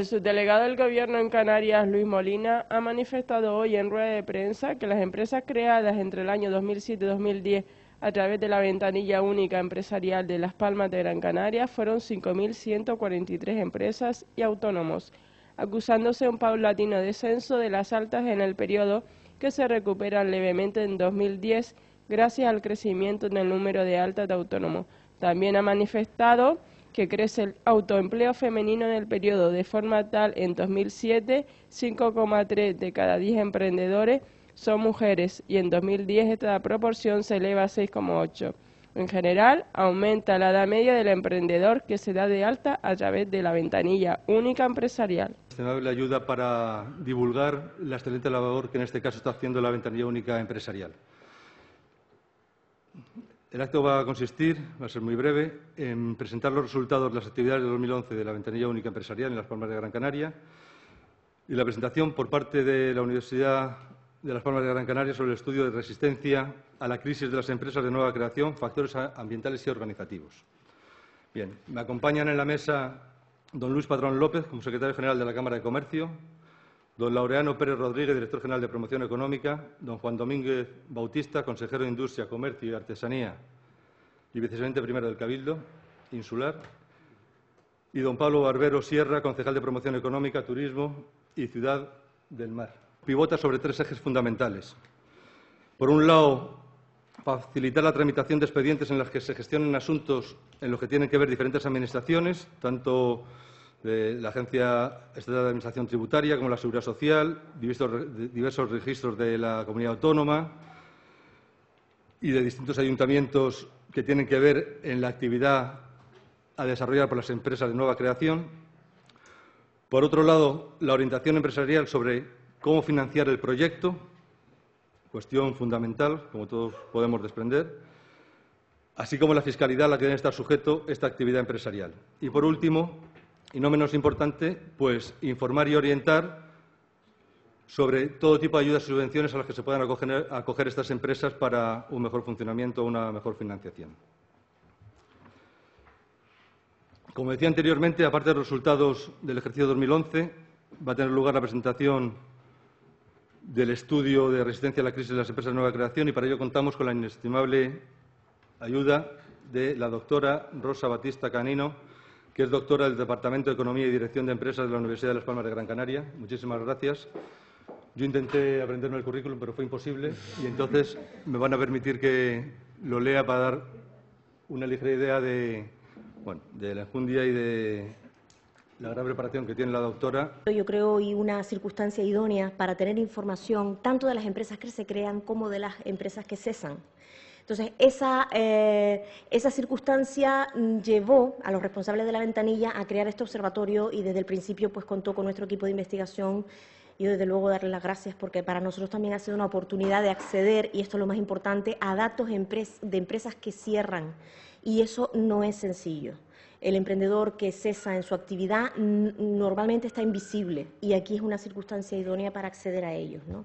El subdelegado del Gobierno en Canarias, Luis Molina, ha manifestado hoy en rueda de prensa que las empresas creadas entre el año 2007 y 2010 a través de la ventanilla única empresarial de Las Palmas de Gran Canaria fueron 5.143 empresas y autónomos, acusándose un paulatino descenso de las altas en el periodo que se recuperan levemente en 2010 gracias al crecimiento en el número de altas de autónomos. También ha manifestado que crece el autoempleo femenino en el periodo, de forma tal en 2007 5,3 de cada 10 emprendedores son mujeres y en 2010 esta proporción se eleva a 6,8. En general, aumenta la edad media del emprendedor que se da de alta a través de la ventanilla única empresarial. La ayuda para divulgar la excelente labor que en este caso está haciendo la ventanilla única empresarial. El acto va a consistir, va a ser muy breve, en presentar los resultados de las actividades de 2011 de la ventanilla única empresarial en Las Palmas de Gran Canaria y la presentación por parte de la Universidad de Las Palmas de Gran Canaria sobre el estudio de resistencia a la crisis de las empresas de nueva creación, factores ambientales y organizativos. Bien, me acompañan en la mesa don Luis Padrón López, como secretario general de la Cámara de Comercio, don Laureano Pérez Rodríguez, director general de Promoción Económica, don Juan Domínguez Bautista, consejero de Industria, Comercio y Artesanía y vicepresidente primero del Cabildo Insular, y don Pablo Barbero Sierra, concejal de Promoción Económica, Turismo y Ciudad del Mar. Pivota sobre tres ejes fundamentales. Por un lado, facilitar la tramitación de expedientes en los que se gestionen asuntos en los que tienen que ver diferentes administraciones, tanto de la Agencia Estatal de Administración Tributaria como la Seguridad Social, diversos registros de la comunidad autónoma y de distintos ayuntamientos que tienen que ver en la actividad a desarrollar por las empresas de nueva creación. Por otro lado, la orientación empresarial sobre cómo financiar el proyecto, cuestión fundamental, como todos podemos desprender, así como la fiscalidad a la que debe estar sujeto esta actividad empresarial. Y, por último, y no menos importante, pues informar y orientar sobre todo tipo de ayudas y subvenciones a las que se puedan acoger estas empresas para un mejor funcionamiento o una mejor financiación. Como decía anteriormente, aparte de los resultados del ejercicio 2011, va a tener lugar la presentación del estudio de resistencia a la crisis de las empresas de nueva creación y para ello contamos con la inestimable ayuda de la doctora Rosa Batista Canino, que es doctora del Departamento de Economía y Dirección de Empresas de la Universidad de Las Palmas de Gran Canaria. Muchísimas gracias. Yo intenté aprenderme el currículum, pero fue imposible y entonces me van a permitir que lo lea para dar una ligera idea de la enjundia y de la gran preparación que tiene la doctora. Yo creo y una circunstancia idónea para tener información tanto de las empresas que se crean como de las empresas que cesan. Entonces, esa circunstancia llevó a los responsables de la ventanilla a crear este observatorio y desde el principio pues contó con nuestro equipo de investigación. Y desde luego darle las gracias porque para nosotros también ha sido una oportunidad de acceder, y esto es lo más importante, a datos de empresas que cierran. Y eso no es sencillo. El emprendedor que cesa en su actividad normalmente está invisible y aquí es una circunstancia idónea para acceder a ellos, ¿no?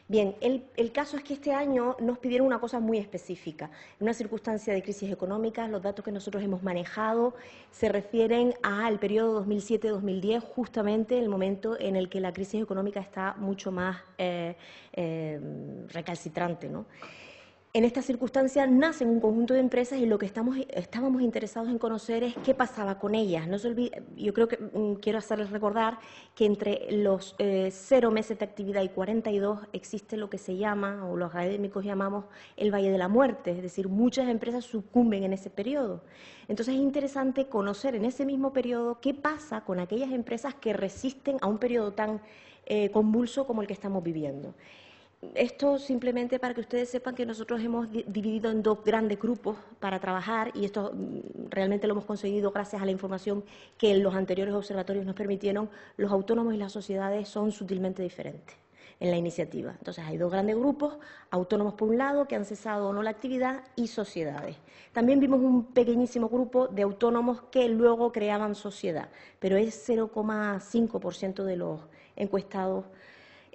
Bien, el caso es que este año nos pidieron una cosa muy específica. En una circunstancia de crisis económica, los datos que nosotros hemos manejado se refieren al periodo 2007-2010, justamente el momento en el que la crisis económica está mucho más recalcitrante, ¿no? En esta circunstancia nacen un conjunto de empresas y lo que estábamos interesados en conocer es qué pasaba con ellas. No se olvide, yo creo que quiero hacerles recordar que entre los 0 meses de actividad y 42 existe lo que se llama, o los académicos llamamos, el Valle de la Muerte, es decir, muchas empresas sucumben en ese periodo. Entonces es interesante conocer en ese mismo periodo qué pasa con aquellas empresas que resisten a un periodo tan convulso como el que estamos viviendo. Esto simplemente para que ustedes sepan que nosotros hemos dividido en 2 grandes grupos para trabajar y esto realmente lo hemos conseguido gracias a la información que los anteriores observatorios nos permitieron. Los autónomos y las sociedades son sutilmente diferentes en la iniciativa. Entonces hay 2 grandes grupos, autónomos por un lado que han cesado o no la actividad y sociedades. También vimos un pequeñísimo grupo de autónomos que luego creaban sociedad, pero es 0,5% de los encuestados.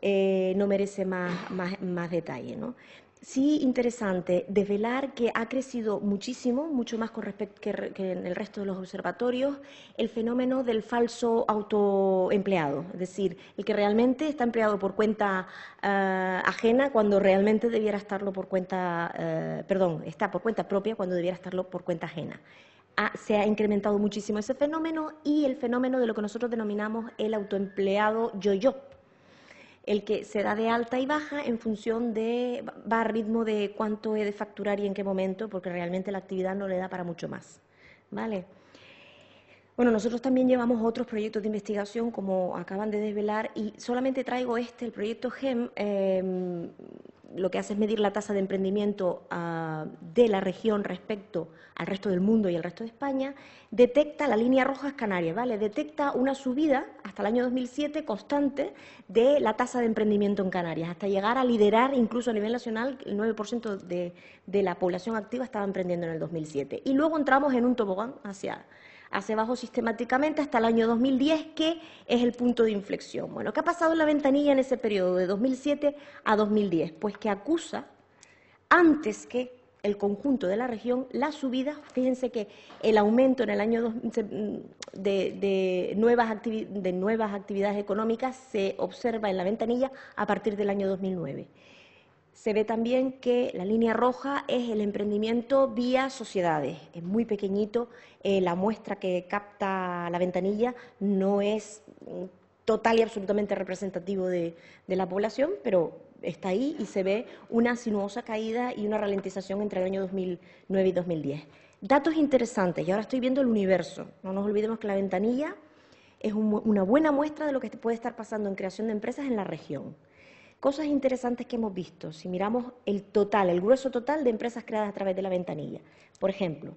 No merece más detalle, ¿no? Sí, interesante, desvelar que ha crecido muchísimo, mucho más con respecto que en el resto de los observatorios, el fenómeno del falso autoempleado, es decir, el que realmente está empleado por cuenta ajena cuando realmente debiera estarlo por cuenta, está por cuenta propia cuando debiera estarlo por cuenta ajena. Se ha incrementado muchísimo ese fenómeno y el fenómeno de lo que nosotros denominamos el autoempleado yo-yo, el que se da de alta y baja en función de, va a ritmo de cuánto he de facturar y en qué momento, porque realmente la actividad no le da para mucho más, ¿vale? Bueno, nosotros también llevamos otros proyectos de investigación, como acaban de desvelar, y solamente traigo el proyecto GEM, lo que hace es medir la tasa de emprendimiento de la región respecto al resto del mundo y al resto de España. Detecta, la línea roja es Canarias, ¿vale? Detecta una subida hasta el año 2007 constante de la tasa de emprendimiento en Canarias, hasta llegar a liderar incluso a nivel nacional, el 9% de la población activa estaba emprendiendo en el 2007. Y luego entramos en un tobogán hacia abajo sistemáticamente hasta el año 2010, que es el punto de inflexión. Bueno, ¿qué ha pasado en la ventanilla en ese periodo de 2007 a 2010? Pues que acusa, antes que el conjunto de la región, la subida. Fíjense que el aumento en el año de nuevas actividades económicas se observa en la ventanilla a partir del año 2009. Se ve también que la línea roja es el emprendimiento vía sociedades. Es muy pequeñito, la muestra que capta la ventanilla no es total y absolutamente representativo de la población, pero está ahí y se ve una sinuosa caída y una ralentización entre el año 2009 y 2010. Datos interesantes, y ahora estoy viendo el universo. No nos olvidemos que la ventanilla es una buena muestra de lo que puede estar pasando en creación de empresas en la región. Cosas interesantes que hemos visto, si miramos el grueso total de empresas creadas a través de la ventanilla. Por ejemplo,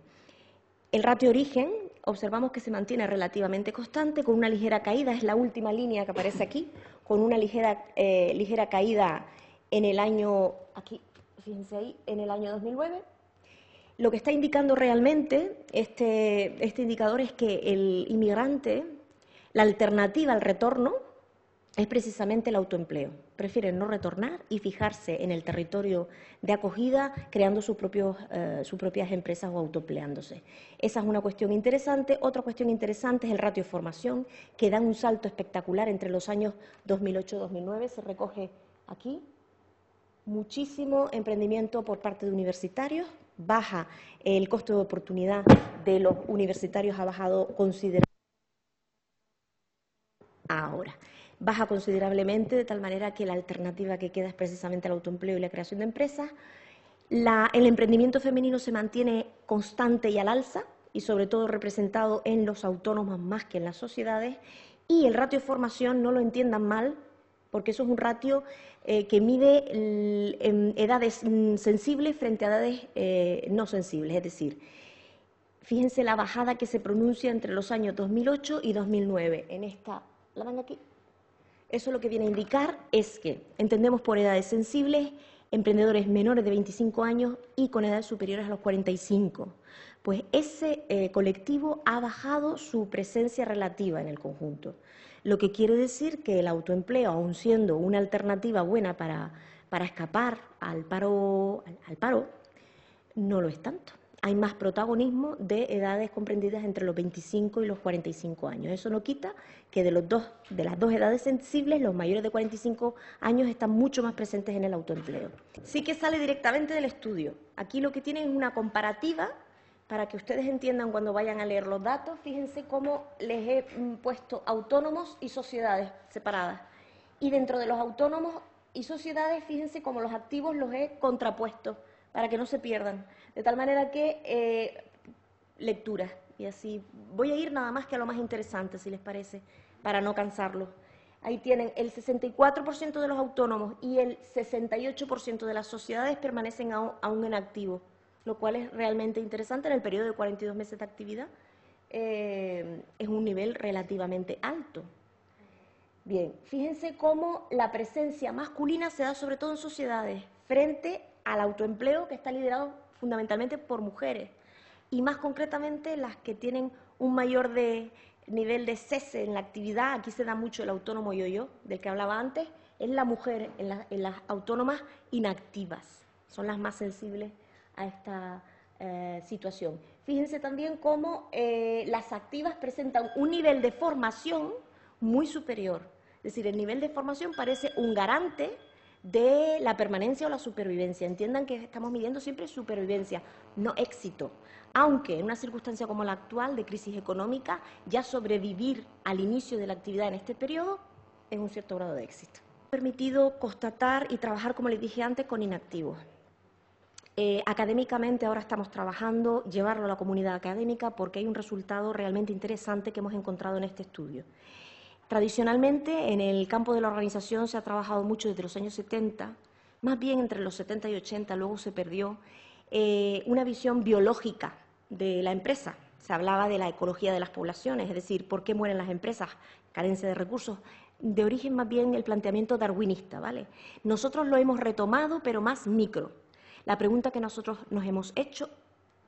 el ratio origen, observamos que se mantiene relativamente constante, con una ligera caída, es la última línea que aparece aquí, con una ligera caída en el año, aquí, fíjense ahí, en el año 2009. Lo que está indicando realmente este indicador es que el inmigrante, la alternativa al retorno, es precisamente el autoempleo. Prefieren no retornar y fijarse en el territorio de acogida, creando sus propias empresas o autoempleándose. Esa es una cuestión interesante. Otra cuestión interesante es el ratio de formación, que da un salto espectacular entre los años 2008 y 2009. Se recoge aquí muchísimo emprendimiento por parte de universitarios. Baja el costo de oportunidad de los universitarios, ha bajado considerablemente ahora. Baja considerablemente, de tal manera que la alternativa que queda es precisamente el autoempleo y la creación de empresas. El emprendimiento femenino se mantiene constante y al alza, y sobre todo representado en los autónomos más que en las sociedades. Y el ratio de formación, no lo entiendan mal, porque eso es un ratio que mide edades sensibles frente a edades no sensibles. Es decir, fíjense la bajada que se pronuncia entre los años 2008 y 2009. En esta, ¿la ven aquí? Eso lo que viene a indicar es que entendemos por edades sensibles emprendedores menores de 25 años y con edades superiores a los 45. Pues ese colectivo ha bajado su presencia relativa en el conjunto, lo que quiere decir que el autoempleo, aun siendo una alternativa buena para escapar al paro, no lo es tanto. Hay más protagonismo de edades comprendidas entre los 25 y los 45 años. Eso no quita que de las dos edades sensibles, los mayores de 45 años están mucho más presentes en el autoempleo. Sí que sale directamente del estudio. Aquí lo que tienen es una comparativa para que ustedes entiendan cuando vayan a leer los datos. Fíjense cómo les he puesto autónomos y sociedades separadas. Y dentro de los autónomos y sociedades, fíjense cómo los activos los he contrapuesto para que no se pierdan. De tal manera que lecturas, y así voy a ir nada más que a lo más interesante, si les parece, para no cansarlos. Ahí tienen el 64% de los autónomos y el 68% de las sociedades permanecen aún en activo, lo cual es realmente interesante. En el periodo de 42 meses de actividad es un nivel relativamente alto. Bien, fíjense cómo la presencia masculina se da sobre todo en sociedades, frente al autoempleo, que está liderado fundamentalmente por mujeres, y más concretamente las que tienen un mayor nivel de cese en la actividad. Aquí se da mucho el autónomo yo-yo, del que hablaba antes, es la mujer en las autónomas inactivas, son las más sensibles a esta situación. Fíjense también cómo las activas presentan un nivel de formación muy superior. Es decir, el nivel de formación parece un garante de la permanencia o la supervivencia. Entiendan que estamos midiendo siempre supervivencia, no éxito. Aunque en una circunstancia como la actual de crisis económica, ya sobrevivir al inicio de la actividad en este periodo es un cierto grado de éxito. Permitido constatar y trabajar, como les dije antes, con inactivos. Académicamente ahora estamos trabajando, llevarlo a la comunidad académica porque hay un resultado realmente interesante que hemos encontrado en este estudio. Tradicionalmente, en el campo de la organización se ha trabajado mucho desde los años 70, más bien entre los 70 y 80, luego se perdió, una visión biológica de la empresa. Se hablaba de la ecología de las poblaciones, es decir, ¿por qué mueren las empresas? Carencia de recursos. De origen más bien el planteamiento darwinista, ¿vale? Nosotros lo hemos retomado, pero más micro. La pregunta que nosotros nos hemos hecho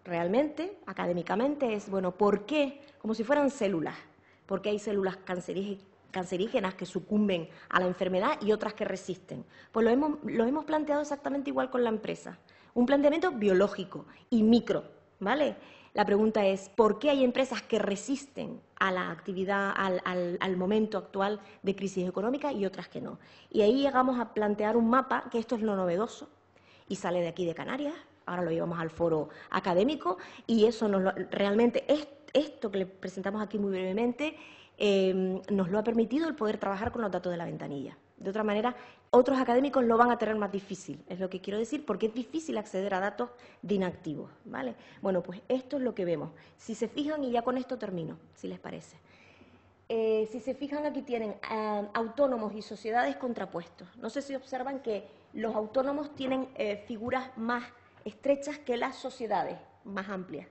realmente, académicamente, es, bueno, ¿por qué? Como si fueran células. ¿Por qué hay células cancerígenas que sucumben a la enfermedad y otras que resisten? Pues lo hemos planteado exactamente igual con la empresa. Un planteamiento biológico y micro, ¿vale? La pregunta es, ¿por qué hay empresas que resisten a la actividad, al momento actual de crisis económica y otras que no? Y ahí llegamos a plantear un mapa, que esto es lo novedoso, y sale de aquí de Canarias, ahora lo llevamos al foro académico, y eso realmente, esto que le presentamos aquí muy brevemente, nos lo ha permitido el poder trabajar con los datos de la ventanilla. De otra manera, otros académicos lo van a tener más difícil, es lo que quiero decir, porque es difícil acceder a datos de inactivos, ¿vale? Bueno, pues esto es lo que vemos. Si se fijan, y ya con esto termino, si les parece. Si se fijan, aquí tienen autónomos y sociedades contrapuestos. No sé si observan que los autónomos tienen figuras más estrechas que las sociedades más amplias.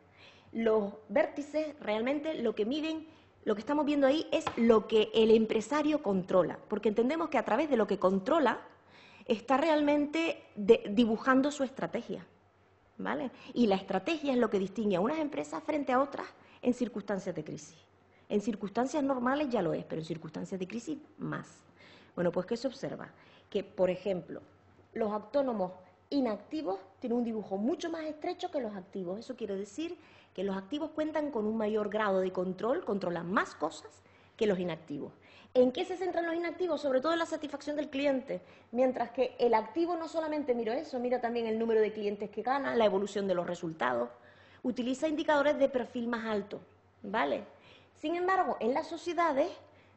Los vértices realmente lo que miden, lo que estamos viendo ahí es lo que el empresario controla, porque entendemos que a través de lo que controla está realmente dibujando su estrategia, ¿vale? Y la estrategia es lo que distingue a unas empresas frente a otras en circunstancias de crisis. En circunstancias normales ya lo es, pero en circunstancias de crisis más. Bueno, pues ¿qué se observa? Que, por ejemplo, los autónomos inactivos tienen un dibujo mucho más estrecho que los activos. Eso quiere decir que los activos cuentan con un mayor grado de control, controlan más cosas que los inactivos. ¿En qué se centran los inactivos? Sobre todo en la satisfacción del cliente, mientras que el activo no solamente mira eso, mira también el número de clientes que ganan, la evolución de los resultados, utiliza indicadores de perfil más alto, ¿vale? Sin embargo, en las sociedades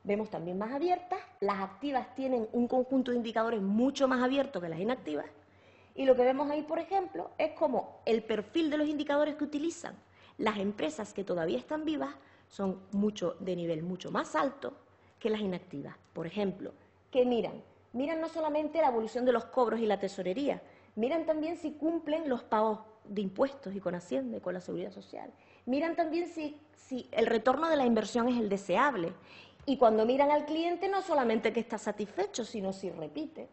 vemos también más abiertas, las activas tienen un conjunto de indicadores mucho más abierto que las inactivas, y lo que vemos ahí, por ejemplo, es como el perfil de los indicadores que utilizan las empresas que todavía están vivas son de nivel mucho más alto que las inactivas. Por ejemplo, ¿qué miran? Miran no solamente la evolución de los cobros y la tesorería, miran también si cumplen los pagos de impuestos y con Hacienda y con la Seguridad Social. Miran también si el retorno de la inversión es el deseable. Y cuando miran al cliente, no solamente que está satisfecho, sino si repite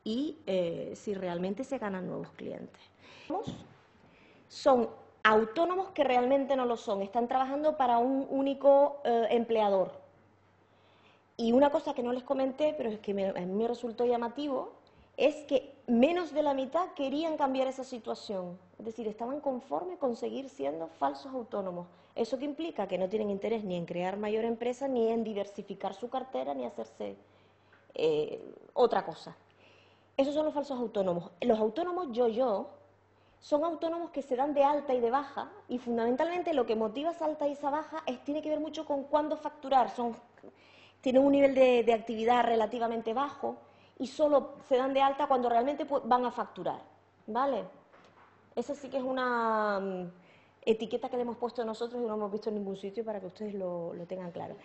y si realmente se ganan nuevos clientes. Son autónomos que realmente no lo son, están trabajando para un único empleador. Y una cosa que no les comenté, pero es que a mí me resultó llamativo, es que menos de la mitad querían cambiar esa situación. Es decir, estaban conformes con seguir siendo falsos autónomos. ¿Eso qué implica? Que no tienen interés ni en crear mayor empresa, ni en diversificar su cartera, ni hacerse otra cosa. Esos son los falsos autónomos. Los autónomos yo-yo son autónomos que se dan de alta y de baja, y fundamentalmente lo que motiva esa alta y esa baja tiene que ver mucho con cuándo facturar. Tienen un nivel de actividad relativamente bajo y solo se dan de alta cuando realmente van a facturar, ¿vale? Esa sí que es una etiqueta que le hemos puesto nosotros y no hemos visto en ningún sitio para que ustedes lo tengan claro.